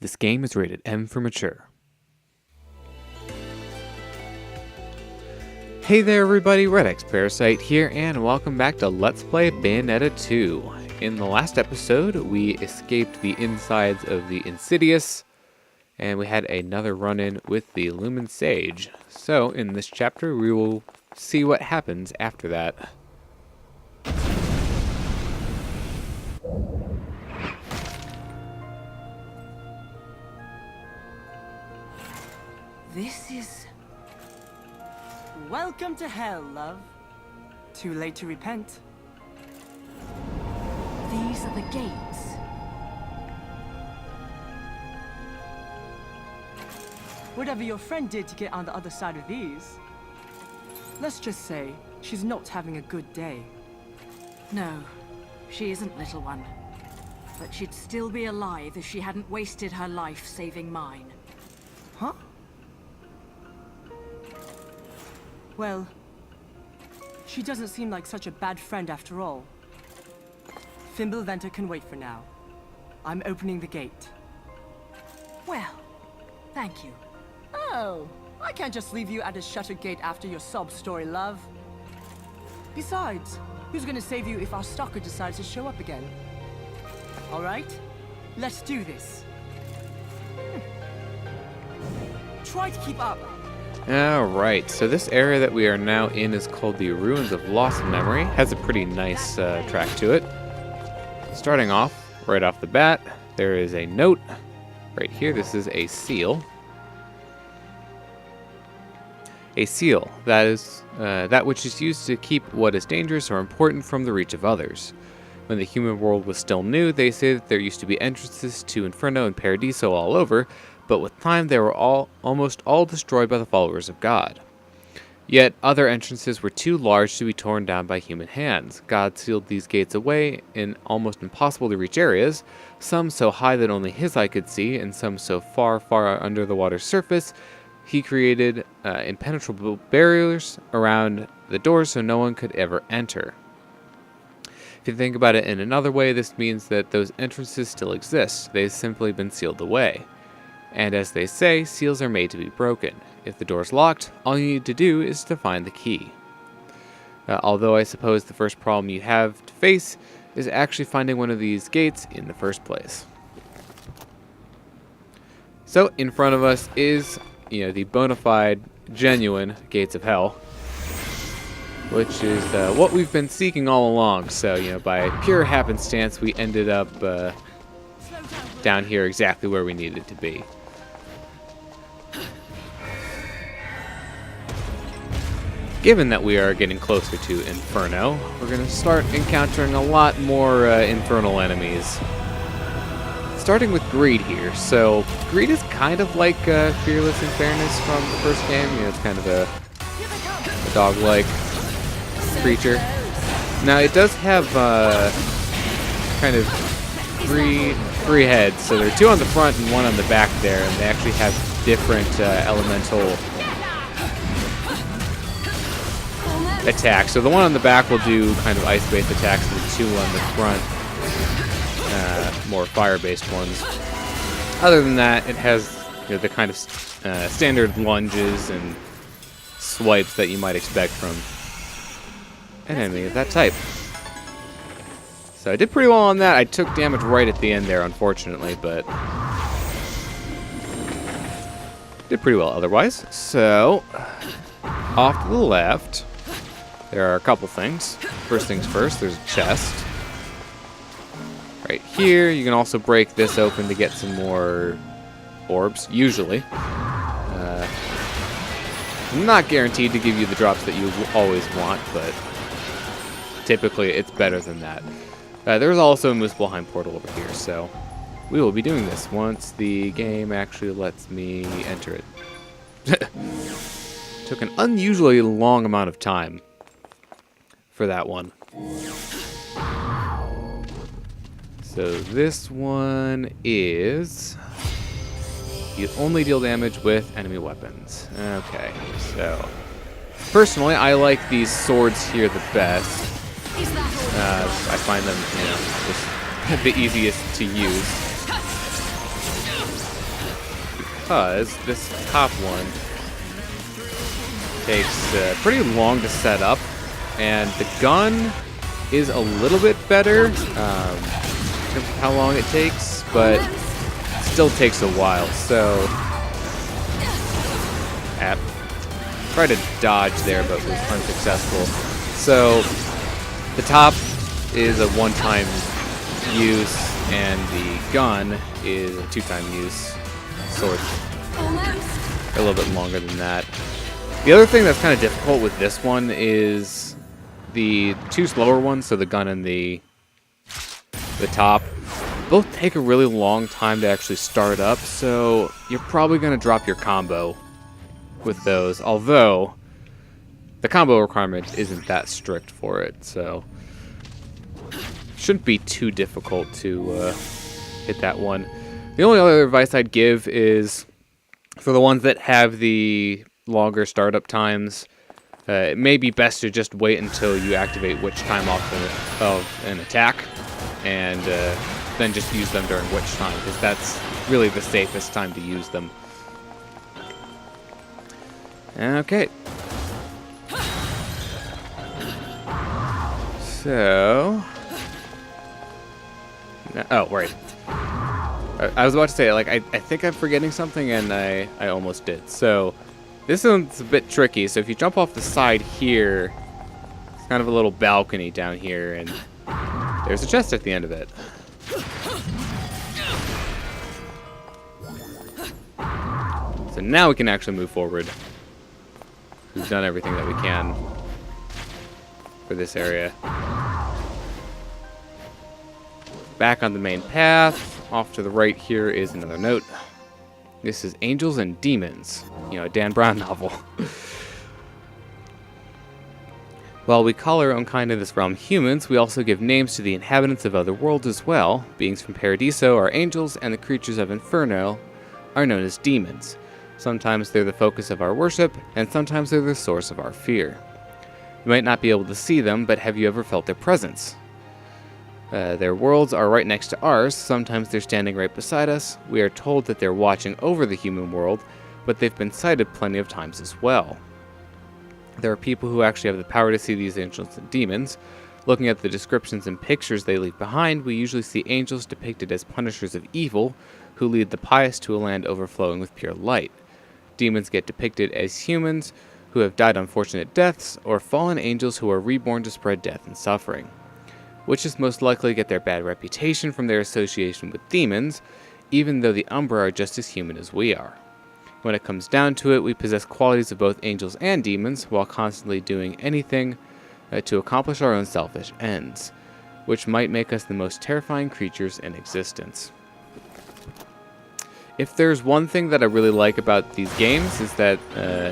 This game is rated M for mature. Hey there everybody, redxparasite here, and welcome back to Let's Play Bayonetta 2. In the last episode, we escaped the insides of the Insidious, and we had another run-in with the Lumen Sage. So, in this chapter, we will see what happens after that. This is... Welcome to hell, love. Too late to repent. These are the gates. Whatever your friend did to get on the other side of these, let's just say she's not having a good day. No, she isn't, little one. But she'd still be alive if she hadn't wasted her life saving mine. Huh? Well, she doesn't seem like such a bad friend after all. Fimbulventer can wait for now. I'm opening the gate. Well, thank you. Oh, I can't just leave you at a shuttered gate after your sob story, love. Besides, who's gonna save you if our stalker decides to show up again? All right, let's do this. Try to keep up. Alright, so this area that we are now in is called the Ruins of Lost Memory. Has a pretty nice track to it. Starting off, right off the bat, there is a note. Right here, this is a seal. A seal, that is that which is used to keep what is dangerous or important from the reach of others. When the human world was still new, they say that there used to be entrances to Inferno and Paradiso all over, but with time they were almost all destroyed by the followers of God. Yet other entrances were too large to be torn down by human hands. God sealed these gates away in almost impossible to reach areas, some so high that only his eye could see, and some so far, far under the water's surface. He created impenetrable barriers around the doors so no one could ever enter. If you think about it in another way, this means that those entrances still exist. They've simply been sealed away. And as they say, seals are made to be broken. If the door's locked, all you need to do is to find the key. Although I suppose the first problem you have to face is actually finding one of these gates in the first place. So in front of us is, the bona fide, genuine gates of hell, which is what we've been seeking all along. So, by pure happenstance, we ended up down here exactly where we needed to be. Given that we are getting closer to Inferno, we're going to start encountering a lot more infernal enemies. Starting with Greed here. So, Greed is kind of like Fearless in Fairness from the first game. It's kind of a dog-like creature. Now, it does have kind of three heads. So there are two on the front and one on the back there, and they actually have different elemental attacks. So the one on the back will do kind of ice-based attacks, and the two on the front, more fire-based ones. Other than that, it has the kind of standard lunges and swipes that you might expect from an enemy of that type. So I did pretty well on that. I took damage right at the end there, unfortunately, but did pretty well otherwise. So, off to the left, there are a couple things. First things first, there's a chest. Right here, you can also break this open to get some more orbs, usually. Not guaranteed to give you the drops that you always want, but typically it's better than that. There's also a Muspelheim portal over here, so we will be doing this once the game actually lets me enter it. Took an unusually long amount of time for that one. So this one is... you only deal damage with enemy weapons. Okay, so... personally, I like these swords here the best. I find them, just the easiest to use. because this top one takes pretty long to set up, and the gun is a little bit better in terms of how long it takes, but it still takes a while. So, try to dodge there, but was unsuccessful. So, the top is a one-time use, and the gun is a two-time use. Sword a little bit longer than that. The other thing that's kind of difficult with this one is the two slower ones, so the gun and the top, both take a really long time to actually start up, so you're probably going to drop your combo with those, although the combo requirement isn't that strict for it, so shouldn't be too difficult to hit that one. The only other advice I'd give is for the ones that have the longer startup times, it may be best to just wait until you activate witch time off of an attack, and then just use them during witch time, because that's really the safest time to use them. Okay. So... oh, right. I was about to say, like, I think I'm forgetting something, and I almost did. So, this one's a bit tricky. So, if you jump off the side here, it's kind of a little balcony down here, and there's a chest at the end of it. So, now we can actually move forward. We've done everything that we can for this area. Back on the main path. Off to the right here is another note. This is Angels and Demons. You know, a Dan Brown novel. While we call our own kind of this realm humans, we also give names to the inhabitants of other worlds as well. Beings from Paradiso are angels, and the creatures of Inferno are known as demons. Sometimes they're the focus of our worship, and sometimes they're the source of our fear. You might not be able to see them, but have you ever felt their presence? Their worlds are right next to ours. Sometimes they're standing right beside us. We are told that they're watching over the human world, but they've been sighted plenty of times as well. There are people who actually have the power to see these angels and demons. Looking at the descriptions and pictures they leave behind, we usually see angels depicted as punishers of evil, who lead the pious to a land overflowing with pure light. Demons get depicted as humans who have died unfortunate deaths, or fallen angels who are reborn to spread death and suffering. Witches most likely get their bad reputation from their association with demons, even though the Umbra are just as human as we are. When it comes down to it, we possess qualities of both angels and demons, while constantly doing anything to accomplish our own selfish ends, which might make us the most terrifying creatures in existence. If there's one thing that I really like about these games, is that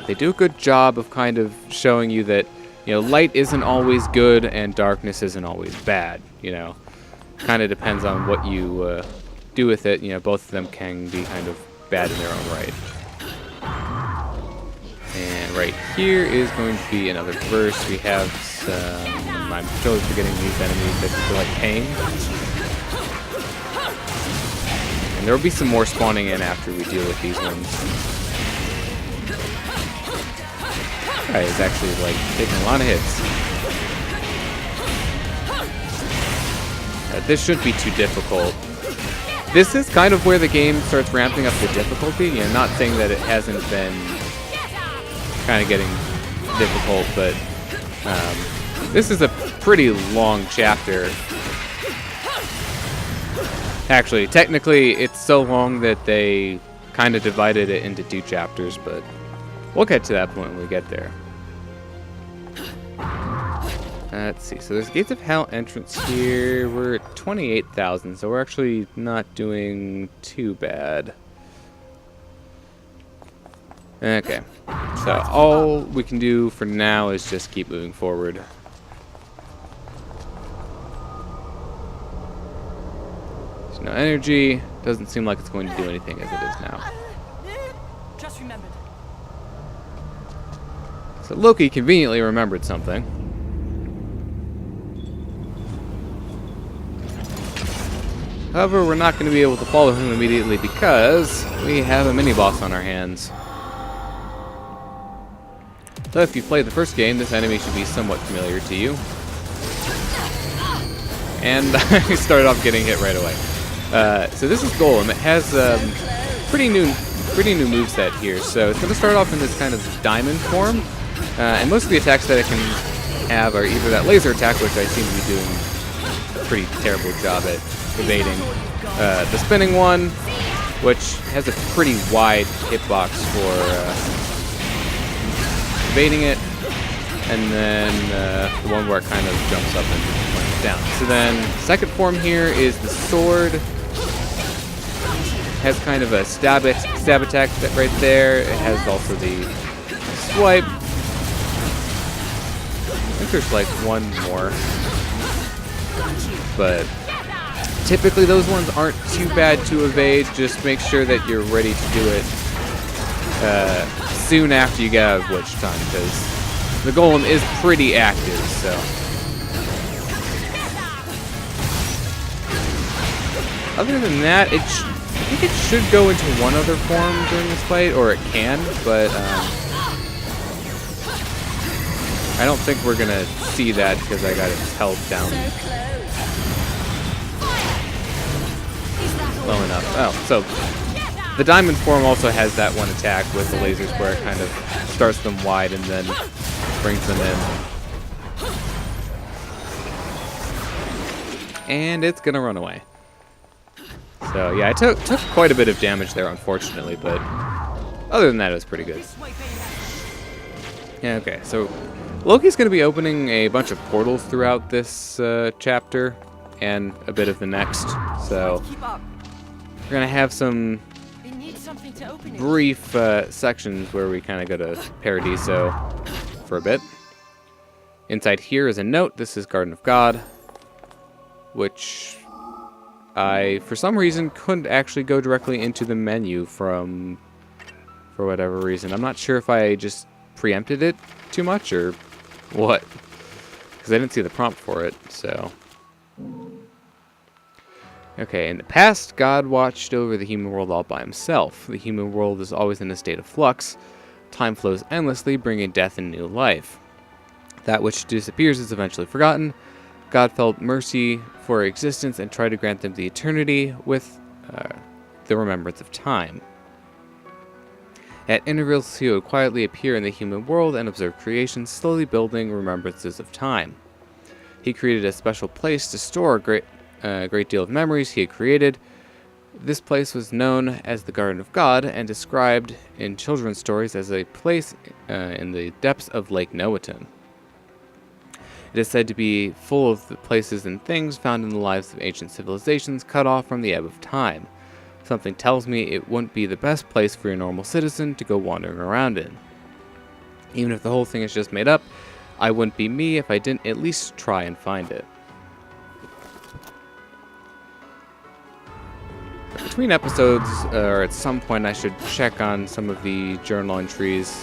they do a good job of kind of showing you that, you know, light isn't always good and darkness isn't always bad, you know. Kind of depends on what you do with it. You know, both of them can be kind of bad in their own right. And right here is going to be another verse. We have some... I'm totally forgetting these enemies that feel like pain. And there will be some more spawning in after we deal with these ones. Guy is actually like taking a lot of hits. This shouldn't be too difficult. This is kind of where the game starts ramping up the difficulty. You know, not saying that it hasn't been kind of getting difficult, but this is a pretty long chapter. Actually, technically, it's so long that they kind of divided it into 2 chapters, but we'll get to that point when we get there. Let's see. So there's Gates of Hell entrance here. We're at 28,000, so we're actually not doing too bad. Okay. So all we can do for now is just keep moving forward. There's no energy. Doesn't seem like it's going to do anything as it is now. Just remembered. So Loki conveniently remembered something. However, we're not going to be able to follow him immediately because we have a mini-boss on our hands. So if you played the first game, this enemy should be somewhat familiar to you. And I started off getting hit right away. So this is Golem. It has pretty new moveset here. So it's going to start off in this kind of diamond form. And most of the attacks that it can have are either that laser attack, which I seem to be doing a pretty terrible job at evading. The spinning one, which has a pretty wide hitbox for evading it. And then the one where it kind of jumps up and points down. So then, second form here is the sword. Has kind of a stab attack right there. It has also the swipe. I think there's like one more. But typically those ones aren't too bad to evade. Just make sure that you're ready to do it soon after you get out of Witch Time, because the Golem is pretty active, so. Other than that, I think it should go into one other form during this fight, or it can, but I don't think we're gonna see that because I got it held down low enough. Oh, so the diamond form also has that one attack with the lasers where it kind of starts them wide and then brings them in. And it's gonna run away. So yeah, I took quite a bit of damage there, unfortunately, but other than that, it was pretty good. Yeah, okay, so Loki's going to be opening a bunch of portals throughout this chapter and a bit of the next. So we're going to have some brief sections where we kind of go to Paradiso for a bit. Inside here is a note. This is Garden of God, which I, for some reason, couldn't actually go directly into the menu for whatever reason. I'm not sure if I just preempted it too much or what, because I didn't see the prompt for it, so. Okay, in the past, God watched over the human world all by himself. The human world is always in a state of flux. Time flows endlessly, bringing death and new life. That which disappears is eventually forgotten. God felt mercy for existence and tried to grant them the eternity with the remembrance of time. At intervals, he would quietly appear in the human world and observe creation, slowly building remembrances of time. He created a special place to store a great deal of memories he had created. This place was known as the Garden of God and described in children's stories as a place in the depths of Lake Noaton. It is said to be full of the places and things found in the lives of ancient civilizations cut off from the ebb of time. Something tells me it wouldn't be the best place for a normal citizen to go wandering around in. Even if the whole thing is just made up, I wouldn't be me if I didn't at least try and find it. Between episodes, or at some point, I should check on some of the journal entries,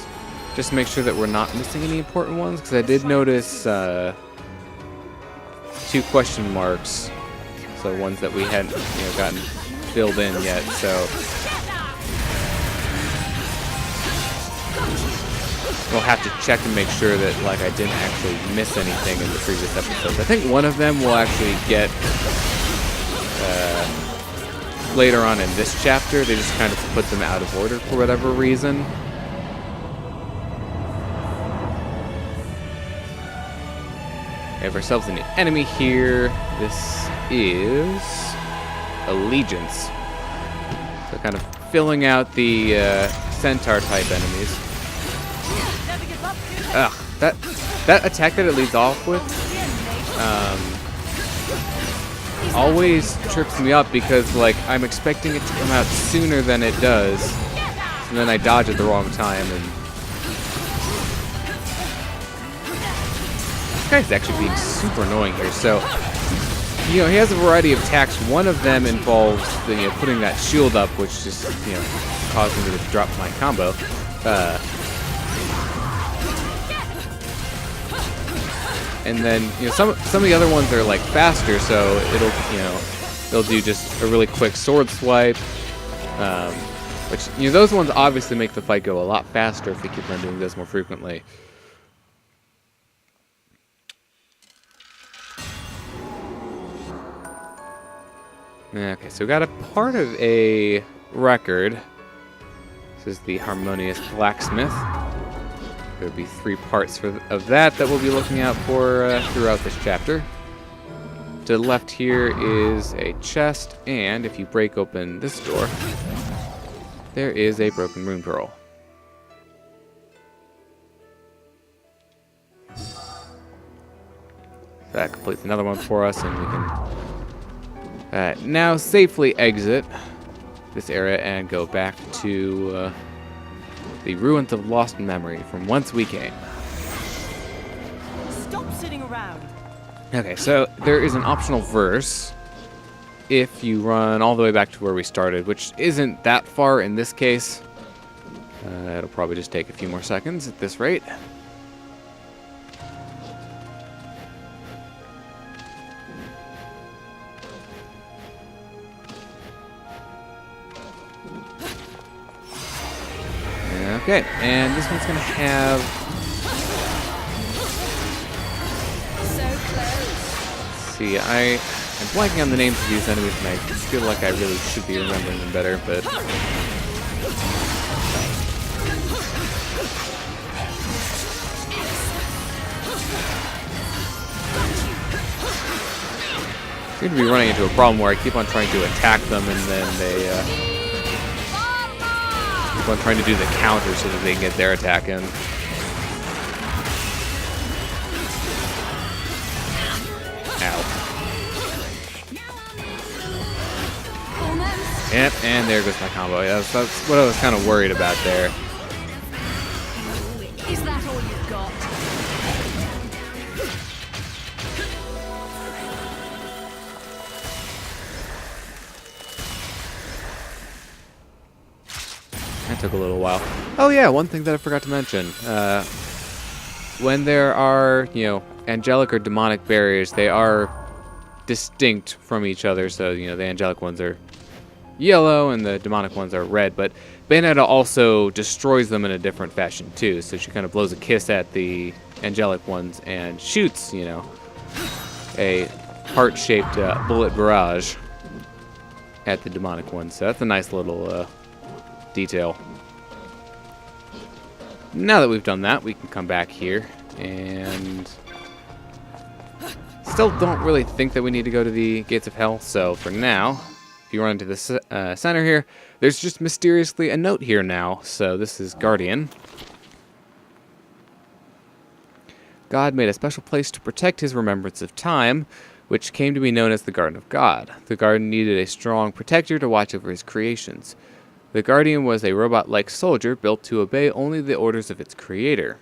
just to make sure that we're not missing any important ones, because I did notice 2 question marks, so ones that we hadn't gotten filled in yet, so we'll have to check and make sure that I didn't actually miss anything in the previous episodes. I think one of them will actually get later on in this chapter. They just kind of put them out of order for whatever reason. We have ourselves a new enemy here. This is Allegiance. So kind of filling out the centaur type enemies. Ugh, that attack that it leads off with always trips me up because I'm expecting it to come out sooner than it does, and then I dodge at the wrong time, and this guy's actually being super annoying here. So he has a variety of attacks. One of them involves putting that shield up, which just causing me to drop my combo. And then some of the other ones are faster, so it'll they'll do just a really quick sword swipe, which, you know, those ones obviously make the fight go a lot faster if they keep on doing this more frequently. Okay, so we got a part of a record. This is the Harmonious Blacksmith. There'll be 3 parts of that we'll be looking out for throughout this chapter. To the left here is a chest, and if you break open this door, there is a broken rune pearl. That completes another one for us, and we can now safely exit this area and go back to the ruins of lost memory from whence we came. Stop sitting around. Okay, so there is an optional verse if you run all the way back to where we started, which isn't that far in this case. It'll probably just take a few more seconds at this rate. Okay, and this one's going to have... So close. Let's see, I'm blanking on the names of these enemies, and I feel like I really should be remembering them better, but... I seem to be running into a problem where I keep on trying to attack them, and then they, keep on trying to do the counter so that they can get their attack in. Ow. Yep, and there goes my combo. That's what I was kind of worried about there. Is that all you've got? That took a little while. Oh yeah, one thing that I forgot to mention. When there are, you know, angelic or demonic barriers, they are distinct from each other. So, you know, the angelic ones are yellow and the demonic ones are red. But Bayonetta also destroys them in a different fashion too. So she kind of blows a kiss at the angelic ones and shoots, you know, a heart-shaped bullet barrage at the demonic ones. So that's a nice little... detail. Now that we've done that, we can come back here and still don't really think that we need to go to the Gates of Hell. So for now, if you run into the center here, there's just mysteriously a note here now. So this is Guardian. God made a special place to protect his remembrance of time, which came to be known as the Garden of God. The garden needed a strong protector to watch over his creations. The Guardian was a robot-like soldier built to obey only the orders of its creator.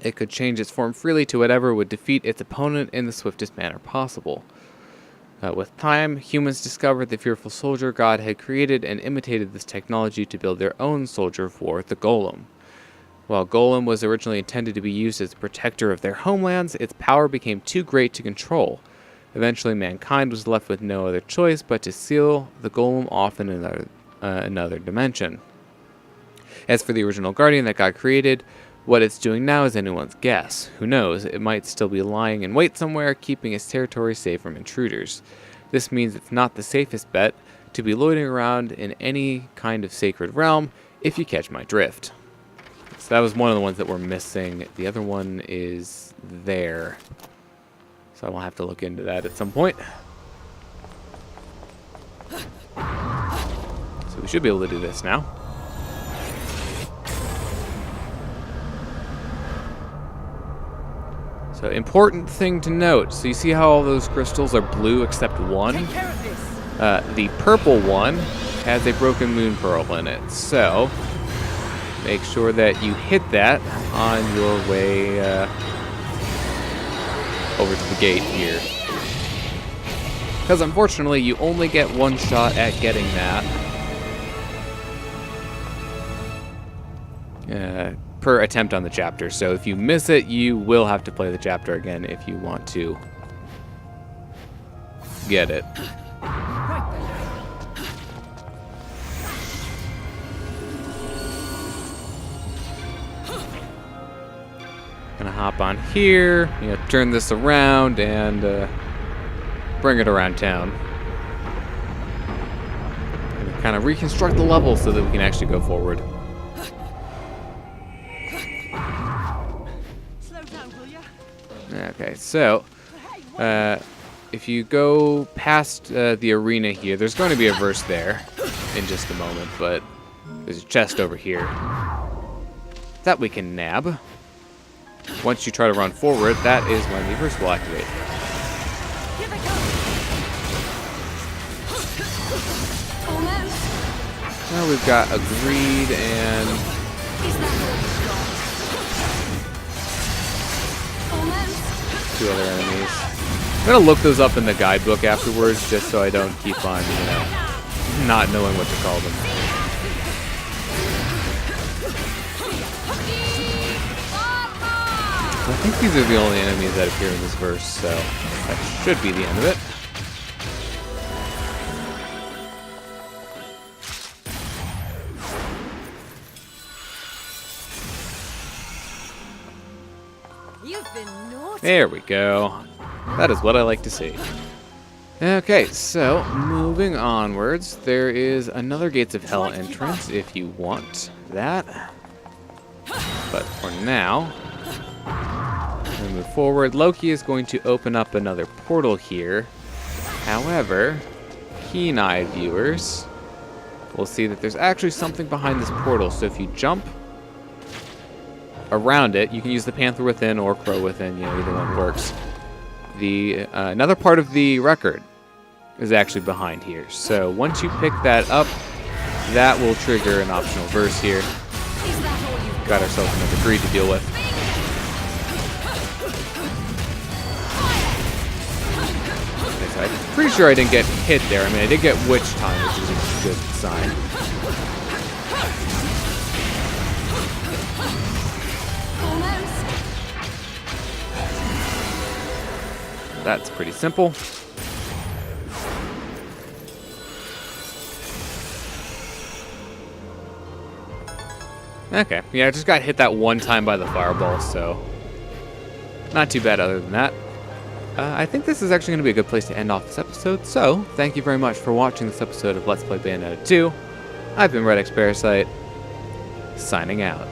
It could change its form freely to whatever would defeat its opponent in the swiftest manner possible. With time, humans discovered the fearful soldier God had created and imitated this technology to build their own soldier of war, the Golem. While Golem was originally intended to be used as a protector of their homelands, its power became too great to control. Eventually, mankind was left with no other choice but to seal the Golem off in another dimension. As for the original Guardian that God created, what it's doing now is anyone's guess. Who knows, it might still be lying in wait somewhere, keeping its territory safe from intruders. This means it's not the safest bet to be loitering around in any kind of sacred realm, if you catch my drift. So that was one of the ones that we're missing. The other one is there. So I will have to look into that at some point. So we should be able to do this now. So important thing to note. So you see how all those crystals are blue except one? Take care of this. The purple one has a broken moon pearl in it. So make sure that you hit that on your way over to the gate here. Because unfortunately, you only get one shot at getting that. Per attempt on the chapter. So if you miss it, you will have to play the chapter again if you want to get it. hop on here, turn this around, and bring it around town. And kind of reconstruct the level so that we can actually go forward. Slow down, will ya? Okay, so if you go past the arena here, there's going to be a verse there in just a moment, but there's a chest over here that we can nab. Once you try to run forward, that is when the verse will activate. Here they come. Almost. Now we've got a greed and Is that all you've got? Almost. 2 other enemies. I'm gonna look those up in the guidebook afterwards, just so I don't keep on, not knowing what to call them. I think these are the only enemies that appear in this verse, so that should be the end of it. You've been naughty. There we go. That is what I like to see. Okay, so moving onwards, there is another Gates of Hell entrance if you want that. But for now, we move forward. Loki is going to open up another portal here. However, keen-eyed viewers will see that there's actually something behind this portal. So if you jump around it, you can use the Panther Within or Crow Within, either one works. The another part of the record is actually behind here. So once you pick that up, that will trigger an optional verse here. Got ourselves another greed to deal with. Okay, so I'm pretty sure I didn't get hit there. I mean, I did get witch time, which is a good sign. That's pretty simple. Okay, yeah, I just got hit that one time by the fireball, so not too bad other than that. I think this is actually going to be a good place to end off this episode, so thank you very much for watching this episode of Let's Play Bayonetta 2. I've been redxparasite, signing out.